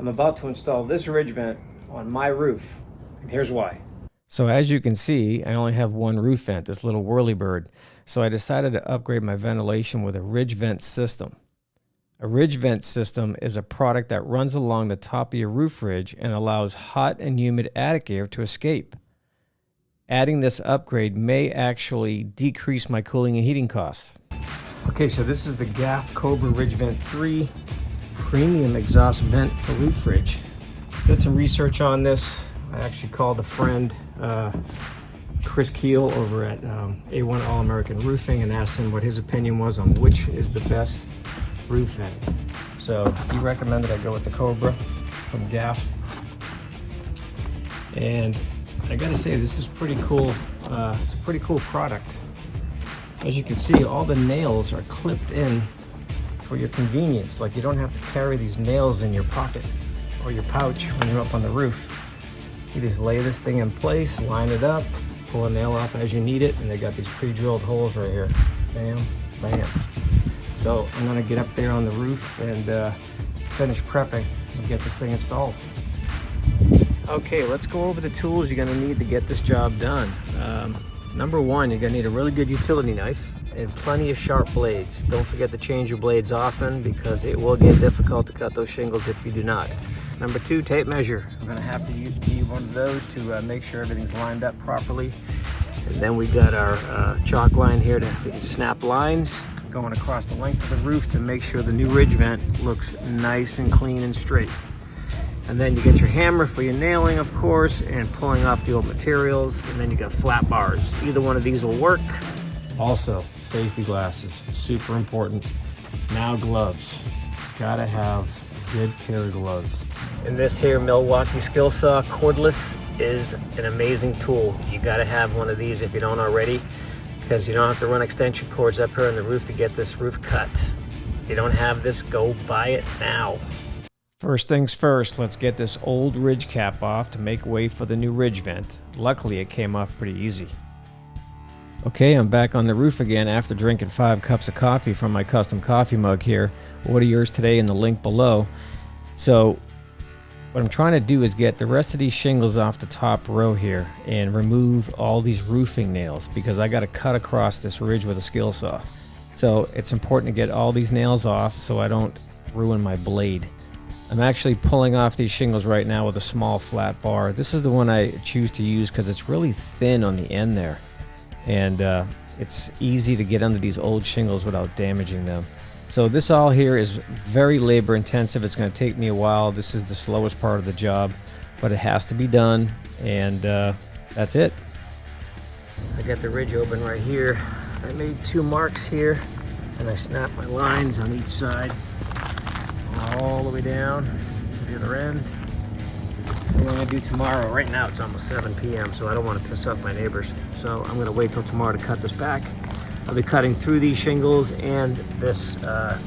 I'm about to install this ridge vent on my roof, and here's why. So as you can see, I only have one roof vent, this little whirly bird. So I decided to upgrade my ventilation with a ridge vent system. A ridge vent system is a product that runs along the top of your roof ridge and allows hot and humid attic air to escape. Adding this upgrade may actually decrease my cooling and heating costs. Okay, so this is the Gaf Cobra Ridge Vent 3 premium exhaust vent for roof ridge. Did some research on this. I actually called a friend, Chris Keel over at A1 All-American Roofing, and asked him what his opinion was on which is the best roof vent. So he recommended I go with the Cobra from Gaf. And I gotta say, this is pretty cool. It's a pretty cool product. As you can see, all the nails are clipped in for your convenience. Like, you don't have to carry these nails in your pocket or your pouch when you're up on the roof. You just lay this thing in place, line it up, pull a nail off as you need it, and they got these pre-drilled holes right here. Bam, bam. So I'm gonna get up there on the roof and finish prepping and get this thing installed. Okay, let's go over the tools you're gonna need to get this job done. Number one, you're gonna need a really good utility knife and plenty of sharp blades. Don't forget to change your blades often because it will get difficult to cut those shingles if you do not. Number two, tape measure. We're gonna have to use one of those to make sure everything's lined up properly. And then we got our chalk line here we can snap lines going across the length of the roof to make sure the new ridge vent looks nice and clean and straight. And then you get your hammer for your nailing, of course, and pulling off the old materials. And then you got flat bars. Either one of these will work. Also, safety glasses, super important. Now gloves. Gotta have a good pair of gloves. And this here Milwaukee skill saw cordless is an amazing tool. You gotta have one of these if you don't already, because you don't have to run extension cords up here on the roof to get this roof cut. If you don't have this, go buy it now. First things first, let's get this old ridge cap off to make way for the new ridge vent. Luckily, it came off pretty easy. Okay, I'm back on the roof again after drinking 5 cups of coffee from my custom coffee mug here. Order yours today in the link below. So, what I'm trying to do is get the rest of these shingles off the top row here and remove all these roofing nails because I got to cut across this ridge with a skill saw. So, it's important to get all these nails off so I don't ruin my blade. I'm actually pulling off these shingles right now with a small flat bar. This is the one I choose to use because it's really thin on the end there. And it's easy to get under these old shingles without damaging them. So this all here is very labor intensive. It's going to take me a while. This is the slowest part of the job, but it has to be done. And that's it. I got the ridge open right here. I made 2 marks here and I snapped my lines on each side. All the way down to the other end. So I'm going to do tomorrow. Right now it's almost 7 p.m. so I don't want to piss off my neighbors. So I'm going to wait till tomorrow to cut this back. I'll be cutting through these shingles and this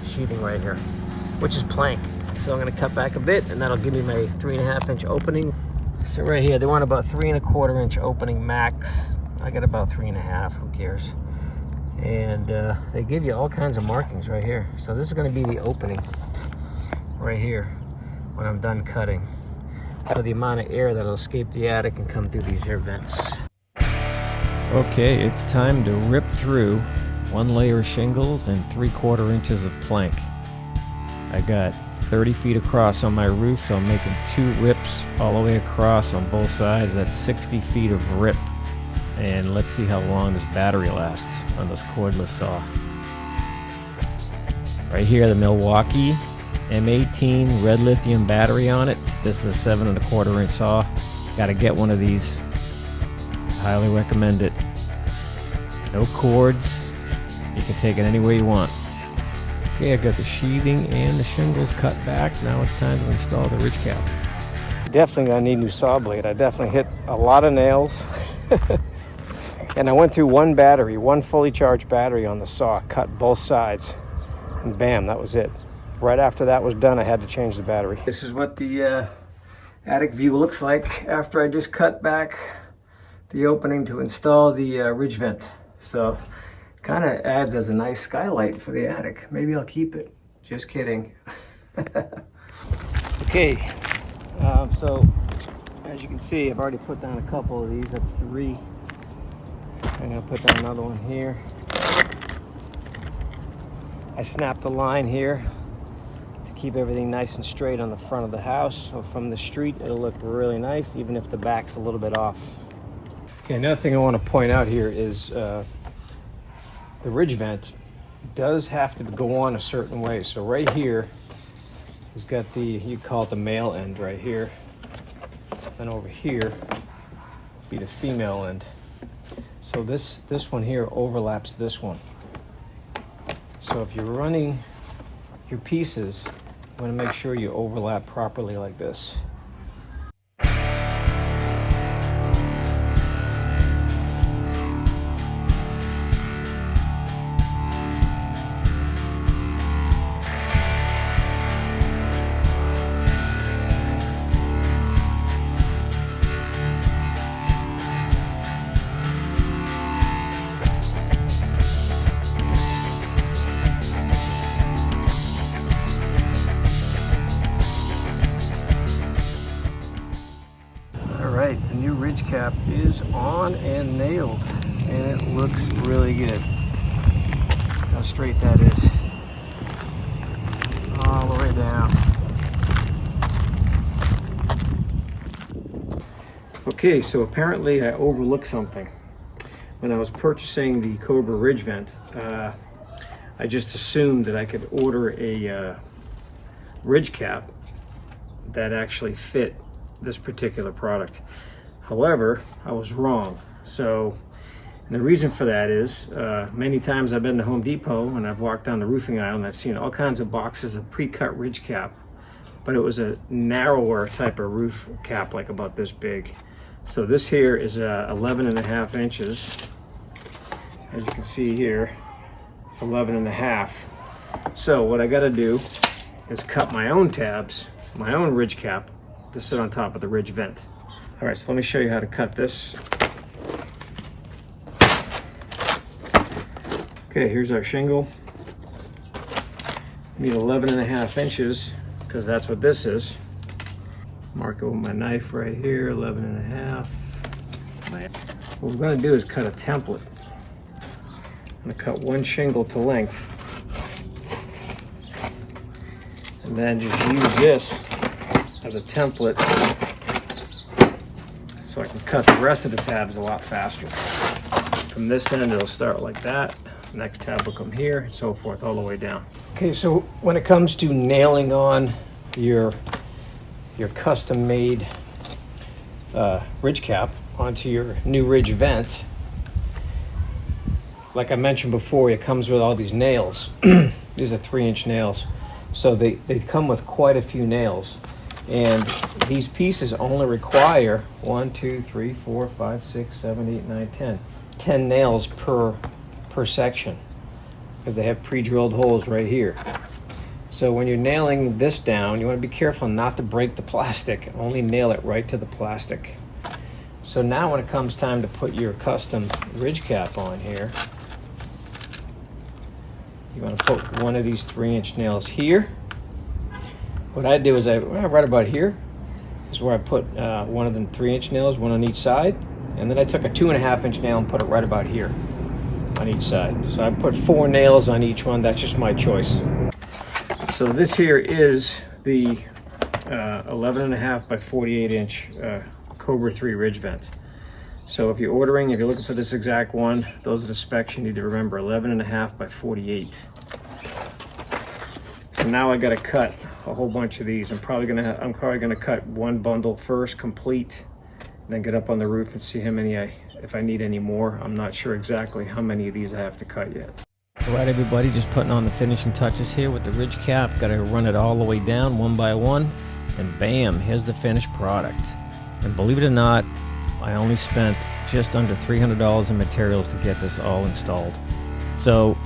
sheathing right here, which is plank. So I'm going to cut back a bit and that'll give me my 3.5-inch opening. So right here, they want about 3.25-inch opening max. I got about 3.5, who cares? And they give you all kinds of markings right here. So this is going to be the opening right here when I'm done cutting for the amount of air that'll escape the attic and come through these air vents. Okay, it's time to rip through 1 layer of shingles and 3/4 inches of plank. I got 30 feet across on my roof, so I'm making 2 rips all the way across on both sides. That's 60 feet of rip. And let's see how long this battery lasts on this cordless saw. Right here, the Milwaukee M18 red lithium battery on it. This is a 7.25-inch saw. Got to get one of these. Highly recommend it. No cords. You can take it anywhere you want. Okay, I got the sheathing and the shingles cut back. Now it's time to install the ridge cap. Definitely gonna need a new saw blade. I definitely hit a lot of nails. And I went through one fully charged battery on the saw, cut both sides, and bam, that was it. Right after that was done, I had to change the battery. This is what the attic view looks like after I just cut back the opening to install the ridge vent. So, kind of adds as a nice skylight for the attic. Maybe I'll keep it. Just kidding. Okay, so as you can see, I've already put down a couple of these. That's 3. I'm gonna put down another one here. I snapped the line here to keep everything nice and straight on the front of the house. So from the street, it'll look really nice, even if the back's a little bit off. Okay, another thing I want to point out here is the ridge vent does have to go on a certain way. So right here has got the, you call it the male end right here. And over here be the female end. So this one here overlaps this one. So if you're running your pieces, you want to make sure you overlap properly like this. Alright, the new ridge cap is on and nailed, and it looks really good. How straight that is. All the way down. Okay, so apparently I overlooked something. When I was purchasing the Cobra ridge vent, I just assumed that I could order a ridge cap that actually fit this particular product. However, I was wrong. So, and the reason for that is many times I've been to Home Depot and I've walked down the roofing aisle and I've seen all kinds of boxes of pre-cut ridge cap, but it was a narrower type of roof cap, like about this big. So this here is 11.5 inches. As you can see here, it's 11.5. So what I got to do is cut my own tabs, my own ridge cap, to sit on top of the ridge vent. All right, so let me show you how to cut this. Okay, here's our shingle. Need 11.5 inches, because that's what this is. Mark it with my knife right here, 11.5. What we're gonna do is cut a template. I'm gonna cut one shingle to length. And then just use this as a template so I can cut the rest of the tabs a lot faster. From this end, it'll start like that. The next tab will come here, and so forth, all the way down. Okay, so when it comes to nailing on your custom-made ridge cap onto your new ridge vent, like I mentioned before, it comes with all these nails. These are 3-inch nails. So they come with quite a few nails. And these pieces only require 1, 2, 3, 4, 5, 6, 7, 8, 9, 10. 10 nails per section, because they have pre-drilled holes right here. So when you're nailing this down, you want to be careful not to break the plastic. Only nail it right to the plastic. So now when it comes time to put your custom ridge cap on here, you want to put one of these 3-inch nails here. What I do is right about here is where I put one of the 3-inch nails, one on each side, and then I took a 2.5-inch nail and put it right about here on each side. So I put 4 nails on each one. That's just my choice. So this here is the 11.5 by 48-inch Cobra 3 ridge vent. So if you're looking for this exact one, those are the specs you need to remember: 11.5 by 48. So now I got to cut a whole bunch of these. I'm probably gonna cut one bundle first, complete, and then get up on the roof and see how many if I need any more. I'm not sure exactly how many of these I have to cut yet. All right, everybody, just putting on the finishing touches here with the ridge cap. Got to run it all the way down one by one, and bam, here's the finished product. And believe it or not, I only spent just under $300 in materials to get this all installed. So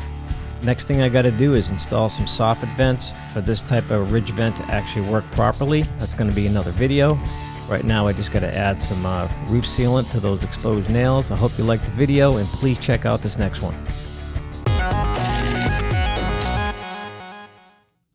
next thing I got to do is install some soffit vents for this type of ridge vent to actually work properly. That's going to be another video. Right now I just got to add some roof sealant to those exposed nails. I hope you liked the video, and please check out this next one.